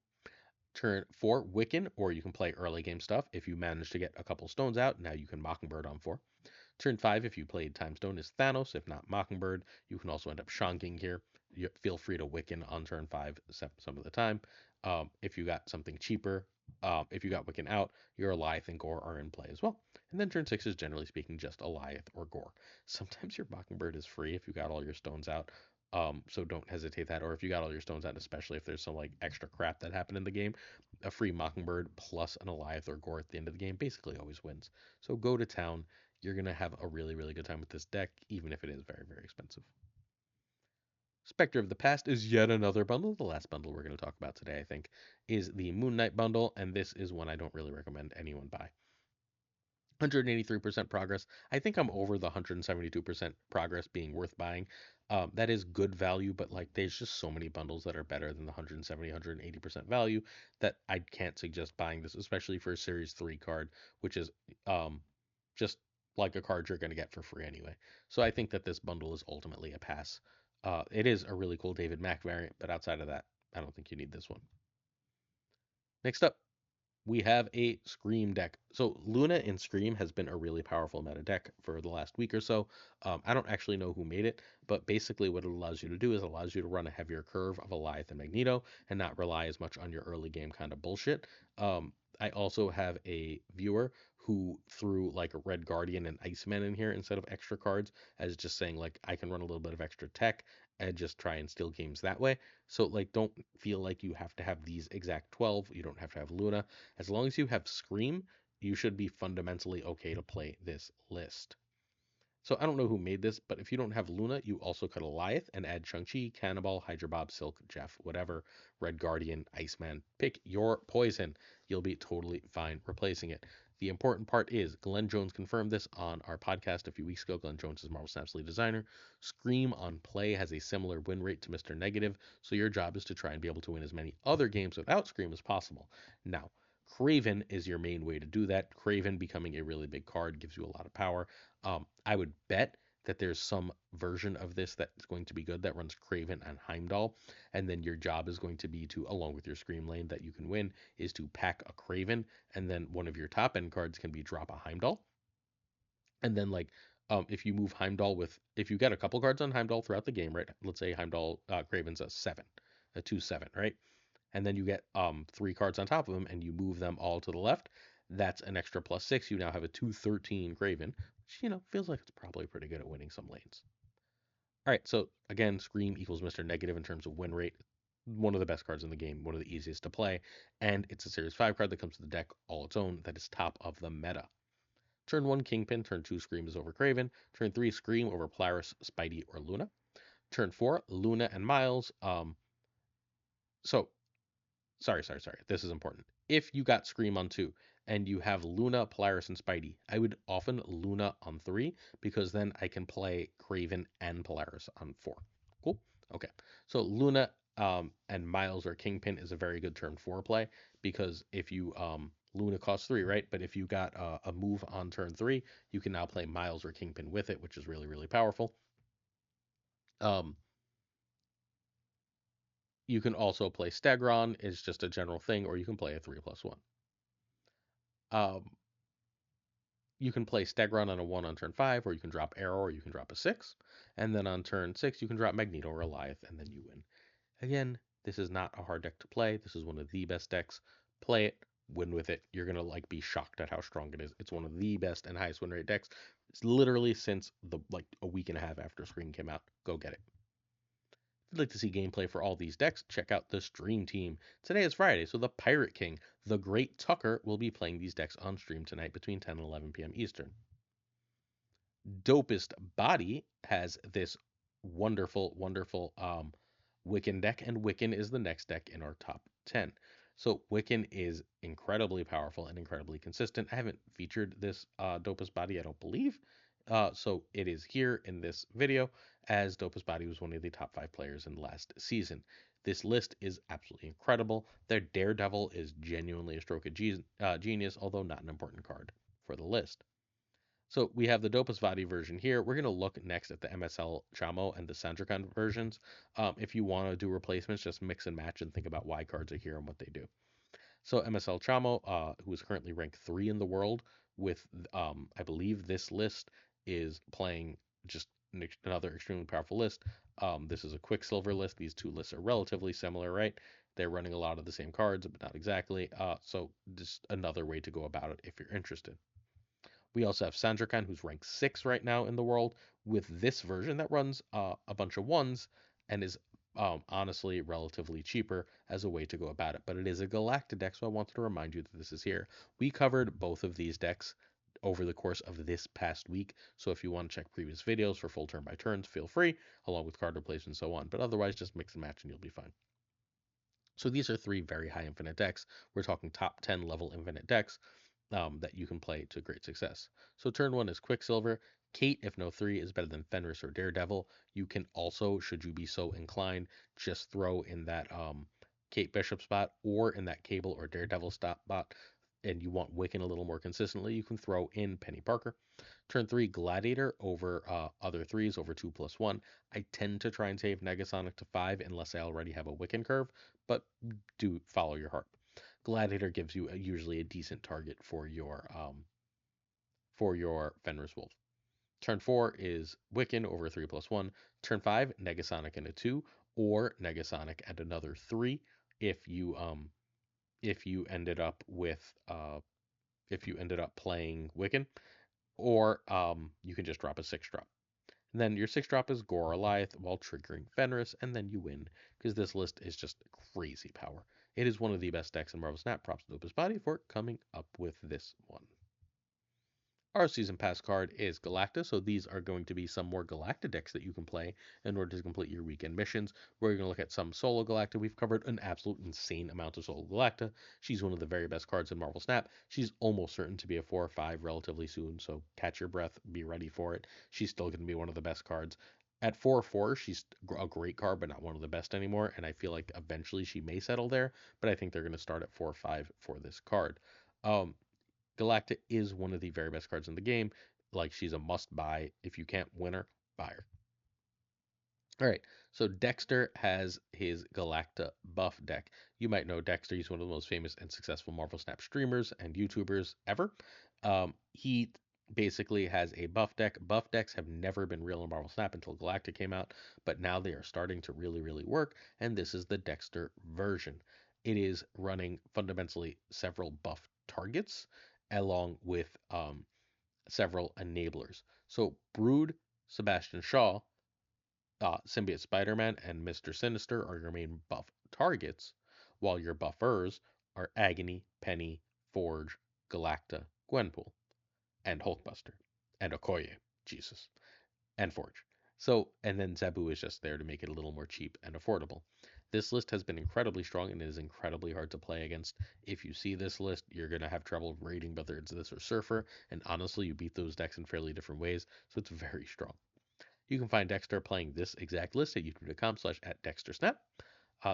Turn 4, Wiccan, or you can play early game stuff. If you manage to get a couple stones out, now you can Mockingbird on 4. Turn 5, if you played Time Stone, is Thanos. If not Mockingbird, you can also end up shonking here. You feel free to Wiccan on turn 5 some of the time. If you got something cheaper, if you got Wiccan out, your Goliath and Gore are in play as well. And then turn 6 is generally speaking just Goliath or Gore. Sometimes your Mockingbird is free if you got all your stones out. So don't hesitate that. Or if you got all your stones out, especially if there's some like extra crap that happened in the game, a free Mockingbird plus an Goliath or Gore at the end of the game basically always wins. So go to town. You're going to have a really, really good time with this deck, even if it is very, very expensive. Spectre of the Past is yet another bundle. The last bundle we're going to talk about today, I think, is the Moon Knight bundle, and this is one I don't really recommend anyone buy. 183% progress. I think I'm over the 172% progress being worth buying. That is good value, but like there's just so many bundles that are better than the 170, 180% value that I can't suggest buying this, especially for a Series 3 card, which is just like a card you're going to get for free anyway. So I think that this bundle is ultimately a pass. It is a really cool David Mack variant, but outside of that, I don't think you need this one. Next up, we have a Scream deck. So Luna in Scream has been a really powerful meta deck for the last week or so. I don't actually know who made it, but basically what it allows you to do is it allows you to run a heavier curve of Goliath and Magneto and not rely as much on your early game kind of bullshit. I also have a viewer who threw like a Red Guardian and Iceman in here instead of extra cards as just saying like I can run a little bit of extra tech and just try and steal games that way. So like don't feel like you have to have these exact 12. You don't have to have Luna. As long as you have Scream, you should be fundamentally okay to play this list. So I don't know who made this, but if you don't have Luna, you also cut Goliath and add Shang-Chi, Cannibal, Hydra Bob, Silk, Jeff, whatever, Red Guardian, Iceman. Pick your poison. You'll be totally fine replacing it. The important part is Glenn Jones confirmed this on our podcast a few weeks ago. Glenn Jones is Marvel Snap's lead designer. Scream on play has a similar win rate to Mr. Negative, so your job is to try and be able to win as many other games without Scream as possible. Now, Craven is your main way to do that. Craven becoming a really big card gives you a lot of power. I would bet that there's some version of this that's going to be good that runs Craven and Heimdall, and then your job is going to be to, along with your Scream lane that you can win, is to pack a Craven, and then one of your top end cards can be drop a Heimdall, and then like if you move Heimdall with, if you get a couple cards on Heimdall throughout the game, right? Let's say Heimdall Craven's a 7, a 2/7, right? And then you get 3 cards on top of them, and you move them all to the left. That's an extra +6. You now have a 2/13 Craven, which feels like it's probably pretty good at winning some lanes. All right, so again, Scream equals Mr. Negative in terms of win rate. One of the best cards in the game, one of the easiest to play, and it's a Series 5 card that comes to the deck all its own that is top of the meta. Turn 1, Kingpin. Turn 2, Scream is over Craven. Turn 3, Scream over Polaris, Spidey, or Luna. Turn 4, Luna and Miles. So sorry. This is important. If you got Scream on 2 and you have Luna, Polaris, and Spidey, I would often Luna on 3 because then I can play Craven and Polaris on 4. Cool? Okay. So Luna and Miles or Kingpin is a very good turn 4 play because if you Luna costs 3, right? But if you got a move on turn 3, you can now play Miles or Kingpin with it, which is really, really powerful. Um, You can also play Stegron, it's just a general thing, or you can play a 3+1. Um, you can play Stegron on a 1 on turn 5, or you can drop Arrow, or you can drop a 6. And then on turn 6, you can drop Magneto or Goliath, and then you win. Again, this is not a hard deck to play. This is one of the best decks. Play it, win with it. You're gonna like be shocked at how strong it is. It's one of the best and highest win rate decks. It's literally since the like a week and a half after Screen came out. Go get it. If you'd like to see gameplay for all these decks, check out the stream team. Today is Friday, so the Pirate King, the great Tuccrr, will be playing these decks on stream tonight between 10 and 11 p.m. Eastern. Dopest Body has this wonderful, wonderful Wiccan deck, and Wiccan is the next deck in our top 10. So Wiccan is incredibly powerful and incredibly consistent. I haven't featured this Dopest Body, I don't believe. So it is here in this video, as Dopest Body was one of the top 5 players in the last season. This list is absolutely incredible. Their Daredevil is genuinely a stroke of genius, although not an important card for the list. So we have the Dopest Body version here. We're going to look next at the MSL Chamo and the Sandrakan versions. If you want to do replacements, just mix and match and think about why cards are here and what they do. So MSL Chamo, who is currently ranked 3 in the world with, I believe this list is playing just another extremely powerful list. This is a Quicksilver list. These two lists are relatively similar, right? They're running a lot of the same cards, but not exactly. So just another way to go about it if you're interested. We also have Sandrakan, who's ranked 6 right now in the world, with this version that runs a bunch of ones and is honestly relatively cheaper as a way to go about it. But it is a Galactic deck, so I wanted to remind you that this is here. We covered both of these decks over the course of this past week, so if you want to check previous videos for full turn by turns, feel free, along with card replays and so on. But otherwise, just mix and match and you'll be fine. So these are 3 very high infinite decks. We're talking top 10 level infinite decks that you can play to great success. So turn 1 is Quicksilver. Kate, if no 3, is better than Fenris or Daredevil. You can also, should you be so inclined, just throw in that Kate Bishop spot or in that Cable or Daredevil spot, and you want Wiccan a little more consistently, you can throw in Penny Parker. Turn 3, Gladiator over other 3s over 2+1. I tend to try and save Negasonic to 5 unless I already have a Wiccan curve, but do follow your heart. Gladiator gives you usually a decent target for your Fenris Wolf. Turn 4 is Wiccan over 3+1. Turn 5, Negasonic and a 2, or Negasonic and another 3 if you ended up playing Wiccan, or you can just drop a 6-drop. And then your 6-drop is Goliath while triggering Fenris, and then you win, because this list is just crazy power. It is one of the best decks in Marvel Snap. Props to Dopest Body for coming up with this one. Our Season Pass card is Galacta, so these are going to be some more Galacta decks that you can play in order to complete your weekend missions. We're going to look at some Solo Galacta. We've covered an absolute insane amount of Solo Galacta. She's one of the very best cards in Marvel Snap. She's almost certain to be a 4 or 5 relatively soon, so catch your breath, be ready for it. She's still going to be one of the best cards. At 4/4, she's a great card, but not one of the best anymore, and I feel like eventually she may settle there, but I think they're going to start at 4/5 for this card. Galacta is one of the very best cards in the game. Like, she's a must buy. If you can't win her, buy her. All right, so Dexter has his Galacta buff deck. You might know Dexter. He's one of the most famous and successful Marvel Snap streamers and YouTubers ever. He basically has a buff deck. Buff decks have never been real in Marvel Snap until Galacta came out, but now they are starting to really, really work, and this is the Dexter version. It is running fundamentally several buff targets along with several enablers. So Brood, Sebastian Shaw, Symbiote Spider-Man, and Mr. Sinister are your main buff targets, while your buffers are Agony, Penny, Forge, Galacta, Gwenpool, and Hulkbuster, and Okoye, Jesus, and Forge. So, and then Zabu is just there to make it a little more cheap and affordable. This list has been incredibly strong and is incredibly hard to play against. If you see this list, you're going to have trouble rating whether it's this or Surfer, and honestly, you beat those decks in fairly different ways, so it's very strong. You can find Dexter playing this exact list at youtube.com/@DexterSnap.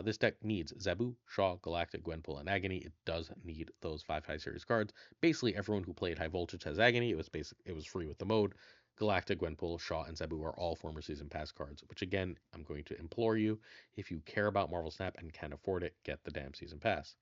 This deck needs Zabu, Shaw, Galactic, Gwenpool, and Agony. It does need those 5 high series cards. Basically, everyone who played High Voltage has Agony. It was free with the mode. Galacta, Gwenpool, Shaw, and Zabu are all former Season Pass cards, which again, I'm going to implore you, if you care about Marvel Snap and can afford it, get the damn Season Pass.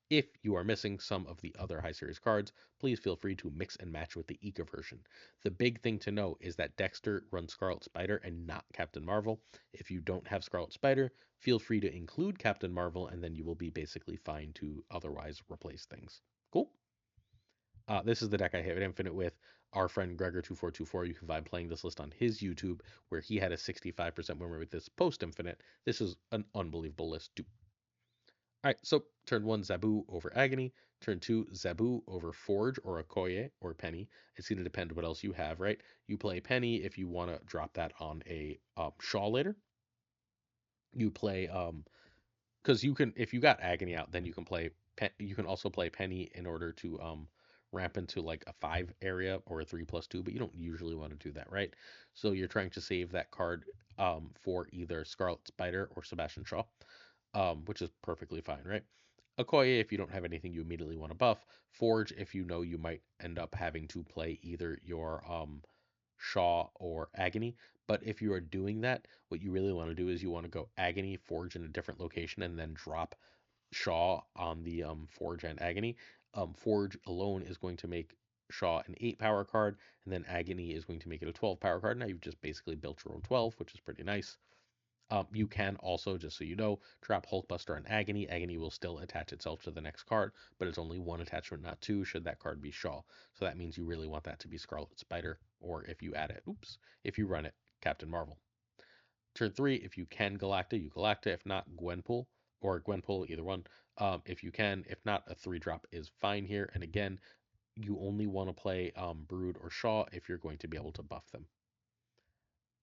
If you are missing some of the other high series cards, please feel free to mix and match with the Eco version. The big thing to know is that Dexter runs Scarlet Spider and not Captain Marvel. If you don't have Scarlet Spider, feel free to include Captain Marvel, and then you will be basically fine to otherwise replace things. Cool? This is the deck I have it Infinite with. Our friend Gregor2424, you can find playing this list on his YouTube, where he had a 65% win rate with this post Infinite. This is an unbelievable list, too. All right, so turn 1, Zabu over Agony. Turn 2, Zabu over Forge or Okoye or Penny. It's going to depend what else you have, right? You play Penny if you want to drop that on a Shaw later. You play because you can, if you got Agony out, then you can play you can also play Penny in order to ramp into like a 5 area or a 3+2, but you don't usually want to do that, right? So you're trying to save that card for either Scarlet Spider or Sebastian Shaw, which is perfectly fine, right? Okoye if you don't have anything you immediately want to buff. Forge if you know you might end up having to play either your Shaw or Agony. But if you are doing that, what you really want to do is you want to go Agony, Forge in a different location, and then drop Shaw on the Forge and Agony. Forge alone is going to make Shaw an 8 power card, and then Agony is going to make it a 12 power card. Now you've just basically built your own 12, which is pretty nice. You can also, just so you know, drop Hulkbuster on Agony. Agony will still attach itself to the next card, but it's only one attachment, not two, should that card be Shaw. So that means you really want that to be Scarlet Spider, or if you add it, if you run it, Captain Marvel. Turn 3, if you can Galacta, you Galacta. If not, Gwenpool, or Gwenpool, either one. If you can, if not, a 3-drop is fine here. And again, you only want to play Brood or Shaw if you're going to be able to buff them.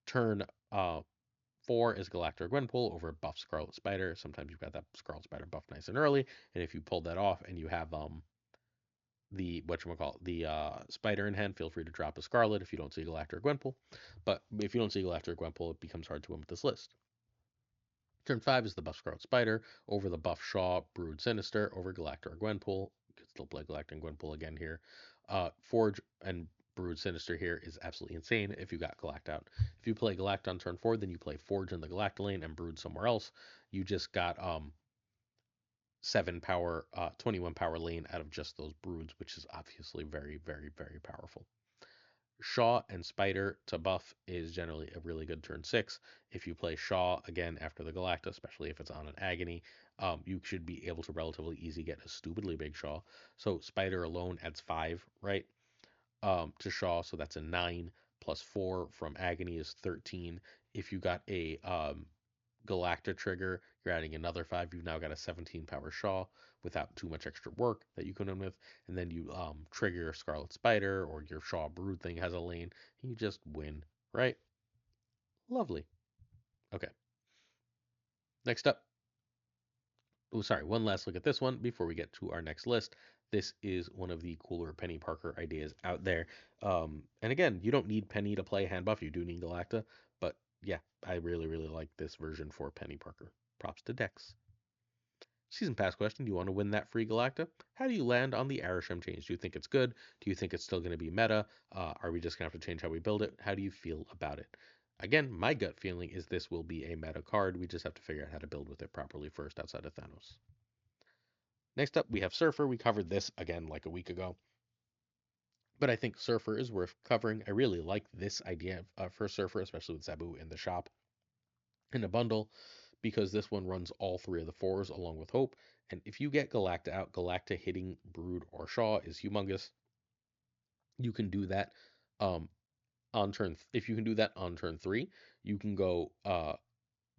Turn 4 is Galacta or Gwenpool over buff Scarlet Spider. Sometimes you've got that Scarlet Spider buff nice and early, and if you pulled that off and you have the spider in hand, feel free to drop a Scarlet if you don't see Galacta or Gwenpool. But if you don't see Galacta or Gwenpool, it becomes hard to win with this list. Turn 5 is the buff Scarlet Spider over the buff Shaw Brood Sinister over Galacta or Gwenpool. You can still play Galacta and Gwenpool again here. Forge and Brood Sinister here is absolutely insane if you got Galacta out. If you play Galacta on turn 4, then you play Forge in the Galacta lane and Brood somewhere else. You just got 7 power, 21 power lane out of just those Broods, which is obviously very, very, very powerful. Shaw and Spider to buff is generally a really good turn 6. If you play Shaw again after the Galacta, especially if it's on an Agony, you should be able to relatively easy get a stupidly big Shaw. So Spider alone adds 5, right? To Shaw, so that's a 9 plus 4 from Agony is 13. If you got a Galacta trigger, you're adding another 5. You've now got a 17 power Shaw without too much extra work that you can win with. And then you trigger your Scarlet Spider or your Shaw Brood thing has a lane. And you just win, right? Lovely. Okay. Next up. Oh, sorry. One last look at this one before we get to our next list. This is one of the cooler Penny Parker ideas out there. And again, you don't need Penny to play hand buff. You do need Galacta. But yeah, I really, really like this version for Penny Parker. Props to Dex. Season pass question. Do you want to win that free Galacta? How do you land on the arishem change? Do you think it's good? Do you think it's still going to be meta? Are we just going to have to change how we build it? How do you feel about it? Again, my gut feeling is this will be a meta card. We just have to figure out how to build with it properly first outside of Thanos. Next up, we have Surfer. We covered this again like a week ago. But I think Surfer is worth covering. I really like this idea for Surfer, especially with Zabu in the shop in a bundle, because this one runs all 3 of the 4s along with Hope. And if you get Galacta out, Galacta hitting Brood or Shaw is humongous. You can do that on turn. If you can do that on turn 3, you can go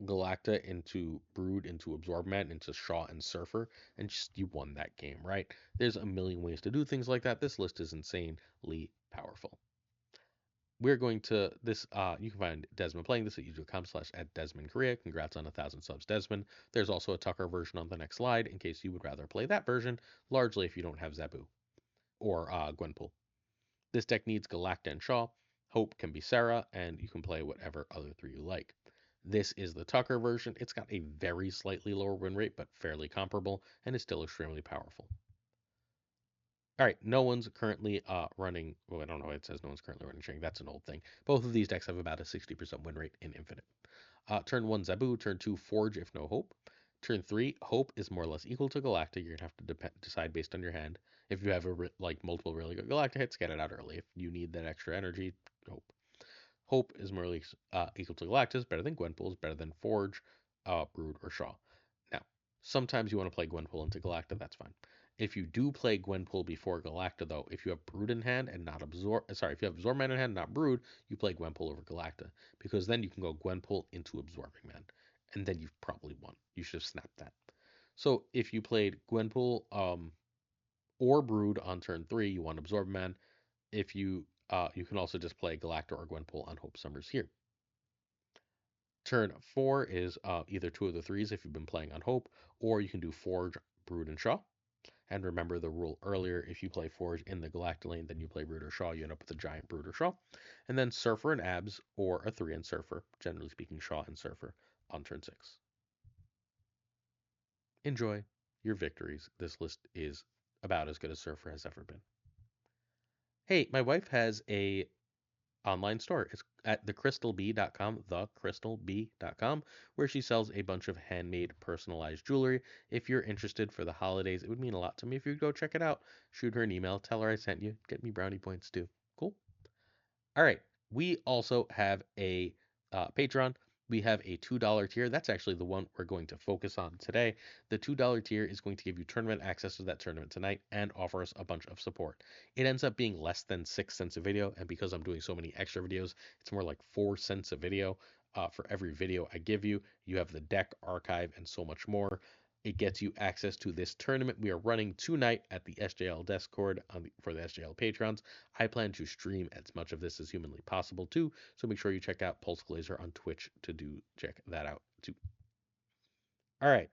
Galacta into Brood, into Absorb Man, into Shaw and Surfer, and just you won that game, right? There's a million ways to do things like that. This list is insanely powerful. We're going to this. You can find Desmond playing this at youtube.com/@DesmondKorea. Congrats on 1,000 subs, Desmond. There's also a Tuccrr version on the next slide in case you would rather play that version, largely if you don't have Zabu or Gwenpool. This deck needs Galacta and Shaw. Hope can be Sarah, and you can play whatever other 3 you like. This is the Tuccrr version. It's got a very slightly lower win rate, but fairly comparable, and is still extremely powerful. All right, no one's currently running. Well, I don't know why it says no one's currently running Shrink. That's an old thing. Both of these decks have about a 60% win rate in Infinite. Turn 1, Zabu. Turn 2, Forge if no Hope. Turn 3, Hope is more or less equal to Galacta. You're going to have to decide based on your hand. If you have like multiple really good Galacta hits, get it out early. If you need that extra energy, Hope. Hope is more or less equal to Galactus, better than Gwenpool, is better than Forge, Brood, or Shaw. Now, sometimes you want to play Gwenpool into Galacta, that's fine. If you do play Gwenpool before Galacta, though, if you have Brood in hand and not if you have Absorb Man in hand and not Brood, you play Gwenpool over Galacta, because then you can go Gwenpool into Absorbing Man, and then you've probably won. You should have snapped that. So if you played Gwenpool or Brood on turn 3, you want Absorb Man. If you can also just play Galacta or Gwenpool on Hope Summers here. Turn 4 is either 2 of the 3s if you've been playing on Hope, or you can do Forge, Brood, and Shaw. And remember the rule earlier, if you play Forge in the Galacta lane, then you play Brood or Shaw, you end up with a giant Brood or Shaw. And then Surfer and Abs, or a 3 and Surfer, generally speaking Shaw and Surfer, on turn 6. Enjoy your victories. This list is about as good as Surfer has ever been. Hey, my wife has a online store. It's at thecrystalbee.com, thecrystalbee.com, where she sells a bunch of handmade personalized jewelry. If you're interested for the holidays, it would mean a lot to me if you'd go check it out. Shoot her an email, tell her I sent you, get me brownie points too. Cool. All right. We also have a Patreon. We have a $2 tier. That's actually the one we're going to focus on today. The $2 tier is going to give you tournament access to that tournament tonight and offer us a bunch of support. It ends up being less than 6 cents a video, and because I'm doing so many extra videos, it's more like 4 cents a video. For every video I give you, you have the deck, archive, and so much more. It gets you access to this tournament we are running tonight at the SJL Discord for the SJL Patrons. I plan to stream as much of this as humanly possible too, so make sure you check out Pulse Glazer on Twitch to check that out too. All right,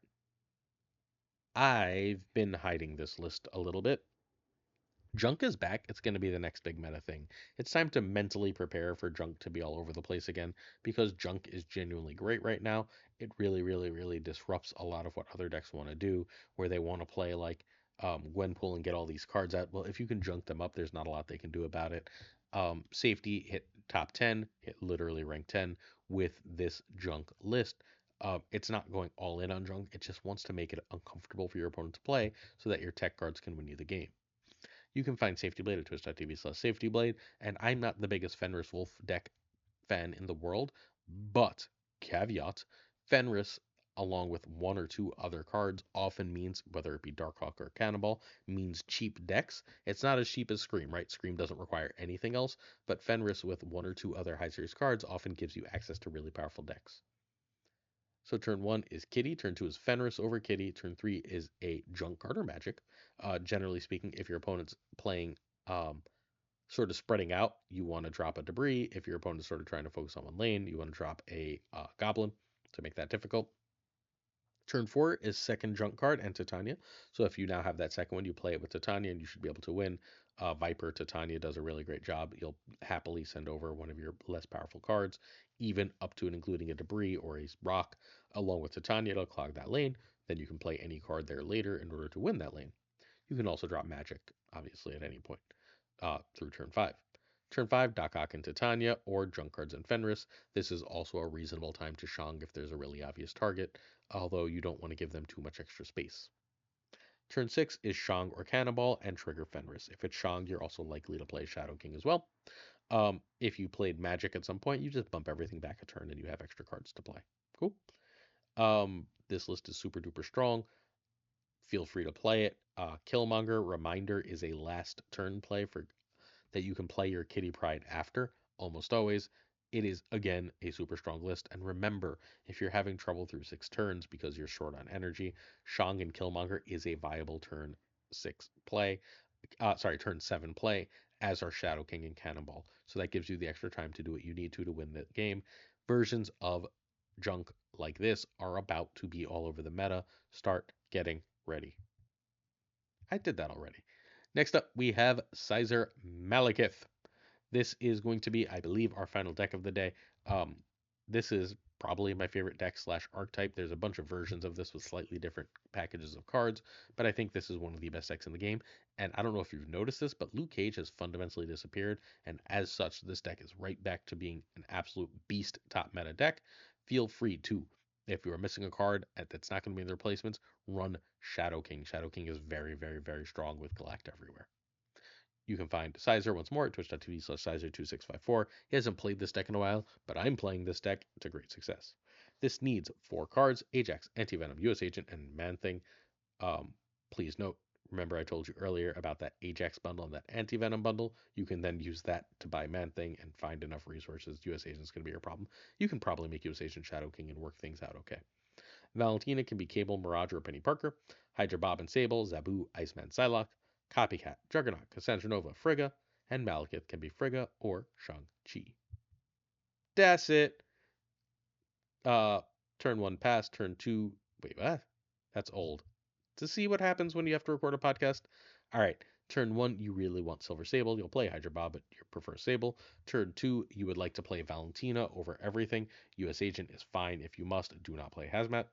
I've been hiding this list a little bit. Junk is back. It's going to be the next big meta thing. It's time to mentally prepare for Junk to be all over the place again, because Junk is genuinely great right now. It really, really, really disrupts a lot of what other decks want to do, where they want to play like Gwenpool and get all these cards out. Well, if you can Junk them up, there's not a lot they can do about it. Safety hit top 10, hit literally rank 10 with this Junk list. It's not going all in on Junk. It just wants to make it uncomfortable for your opponent to play so that your tech cards can win you the game. You can find Safety Blade at twitch.tv/Safety Blade, and I'm not the biggest Fenris Wolf deck fan in the world, but caveat, Fenris along with one or two other cards often means, whether it be Darkhawk or Cannonball, means cheap decks. It's not as cheap as Scream, right? Scream doesn't require anything else, but Fenris with one or two other high series cards often gives you access to really powerful decks. So turn 1 is Kitty, turn 2 is Fenris over Kitty, turn 3 is a Junk card or Magic. Generally speaking, if your opponent's playing sort of spreading out, you want to drop a Debris. If your opponent's sort of trying to focus on one lane, you want to drop a Goblin to make that difficult. Turn 4 is second Junk card and Titania. So if you now have that second one, you play it with Titania and you should be able to win. Viper Titania does a really great job. You'll happily send over one of your less powerful cards, even up to and including a Debris or a Rock, along with Titania to clog that lane. Then you can play any card there later in order to win that lane. You can also drop Magic, obviously, at any point through turn 5. Turn 5, Darkhawk and Titania, or Junk cards and Fenris. This is also a reasonable time to Shang if there's a really obvious target, although you don't want to give them too much extra space. Turn 6 is Shang or Cannonball and trigger Fenris. If it's Shang, you're also likely to play Shadow King as well. If you played Magic at some point, you just bump everything back a turn and you have extra cards to play. Cool. This list is super duper strong. Feel free to play it. Killmonger Reminder is a last turn play for that you can play your Kitty Pryde after, almost always. It is, again, a super strong list. And remember, if you're having trouble through 6 turns because you're short on energy, Shang and Killmonger is a viable turn 6 play. Turn 7 play, as are Shadow King and Cannonball. So that gives you the extra time to do what you need to win the game. Versions of Junk like this are about to be all over the meta. Start getting ready. I did that already. Next up, we have Sizer Malekith. This is going to be, I believe, our final deck of the day. This is probably my favorite deck slash archetype. There's a bunch of versions of this with slightly different packages of cards, but I think this is one of the best decks in the game. And I don't know if you've noticed this, but Luke Cage has fundamentally disappeared, and as such, this deck is right back to being an absolute beast top meta deck. Feel free to, if you are missing a card that's not going to be in the replacements, run Shadow King. Shadow King is very, very, very strong with Galacta everywhere. You can find Sizer once more at twitch.tv/Sizer2654. He hasn't played this deck in a while, but I'm playing this deck to great success. This needs 4 cards: Ajax, Anti-Venom, US Agent, and Man-Thing. Please note, remember I told you earlier about that Ajax bundle and that Anti-Venom bundle? You can then use that to buy Man-Thing and find enough resources. US Agent's going to be your problem. You can probably make US Agent Shadow King and work things out okay. Valentina can be Cable, Mirage, or Penny Parker. Hydra Bob and Sable, Zabu, Iceman Psylocke. Copycat, Juggernaut, Cassandra Nova, Frigga. And Malekith can be Frigga or Shang-Chi. That's it. Turn 1 pass, turn 2. Wait, what? That's old. To see what happens when you have to record a podcast. All right. Turn 1, you really want Silver Sable. You'll play Hydra Bob, but you prefer Sable. Turn 2, you would like to play Valentina over everything. US Agent is fine if you must. Do not play Hazmat.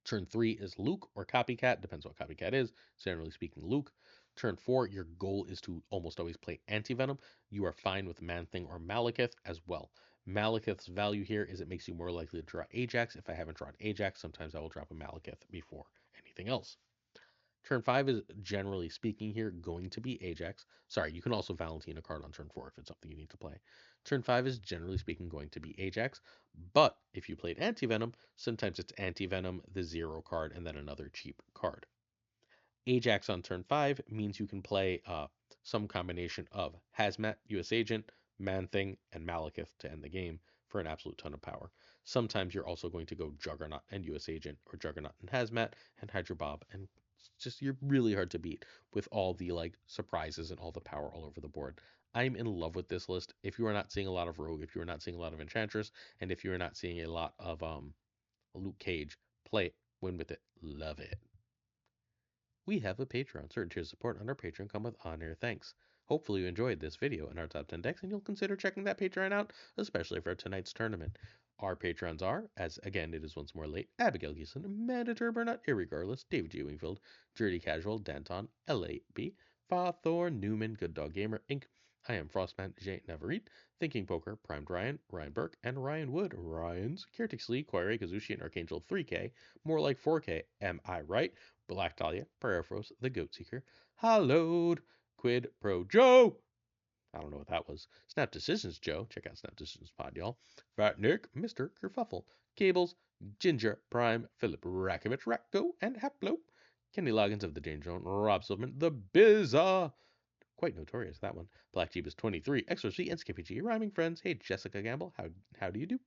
Turn 3 is Luke or Copycat. Depends what Copycat is. Generally speaking, Luke. Turn 4, your goal is to almost always play Anti-Venom. You are fine with Man-Thing or Malekith as well. Malekith's value here is it makes you more likely to draw Ajax. If I haven't drawn Ajax, sometimes I will drop a Malekith before anything else. Turn 5 is, generally speaking here, going to be Ajax. Sorry, you can also Valentina a card on turn 4 if it's something you need to play. Turn 5 is, generally speaking, going to be Ajax. But if you played Anti-Venom, sometimes it's Anti-Venom, the 0 card, and then another cheap card. Ajax on turn 5 means you can play some combination of Hazmat, US Agent, Man-Thing, and Malekith to end the game for an absolute ton of power. Sometimes you're also going to go Juggernaut and US Agent, or Juggernaut and Hazmat, and Hydra Bob, and just you're really hard to beat with all the like surprises and all the power all over the board. I'm in love with this list. If you are not seeing a lot of Rogue, if you are not seeing a lot of Enchantress, and if you are not seeing a lot of Luke Cage, play it, win with it, love it. We have a Patreon. Certain tiers of support on our Patreon come with on-air thanks. Hopefully you enjoyed this video and our top 10 decks, and you'll consider checking that Patreon out, especially for tonight's tournament. Our Patrons are, as again it is once more late, Abigail Geeson, Amanda Turbernut, Irregardless, David G. Wingfield, Dirty Casual, Danton, LAB, FaThorNewman, Good Dog Gamer, Inc., I am Frostman, J. Neverit, Thinking Poker, Primed Ryan, Ryan Burke, and Ryan Wood, Ryan's, Kertix Lee, Quire, Kazushi, and Archangel 3K, more like 4K, am I right? Black Dahlia, Parafros, The Goat Seeker, Hallowed, Quid Pro Joe. I don't know what that was. Snap Decisions Joe. Check out Snap Decisions Pod, y'all. Fat Nick, Mr. Kerfuffle, Cables, Ginger, Prime, Philip Rakovich, Racco, and Haplo. Kenny Loggins of the Jane Jones, Rob Silverman, The Bizza. Quite notorious, that one. Black Jeep is 23, XRC, and Skippy G. Rhyming Friends. Hey, Jessica Gamble, how do you do?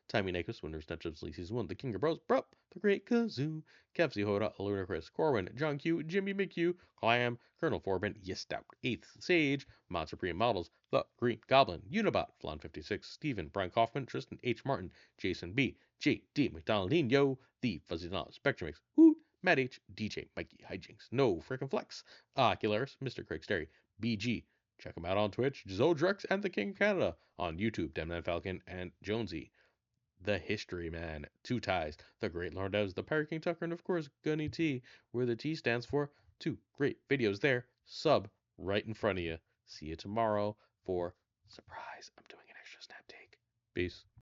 Timey Nakos, Winners, Nutchips, Lee Season 1, The King of Bros, Brup, The Great Kazoo, Kevsey Hoda, Ludacris, Corwin, John Q, Jimmy McHugh, Clam, Colonel Forbin, Yes Stout, 8th Sage, Mod Supreme Models, The Green Goblin, Unibot, Flan 56, Stephen, Brian Kaufman, Tristan H. Martin, Jason B, J.D. McDonaldinho, The Fuzzy Knowledge, Spectrum X, Hoot, Matt H, DJ Mikey Hijinks, No Frickin' Flex, Ocularis, Mr. Craig Sterry, BG. Check them out on Twitch, Zodrex and the King of Canada. On YouTube, Demman Falcon and Jonesy. The History Man, Two Ties, The Great Lord Devs, The Pirate King Tuccrr, and of course, Gunny T, where the T stands for 2 great videos there. Sub right in front of you. See you tomorrow for surprise. I'm doing an extra snap take. Peace.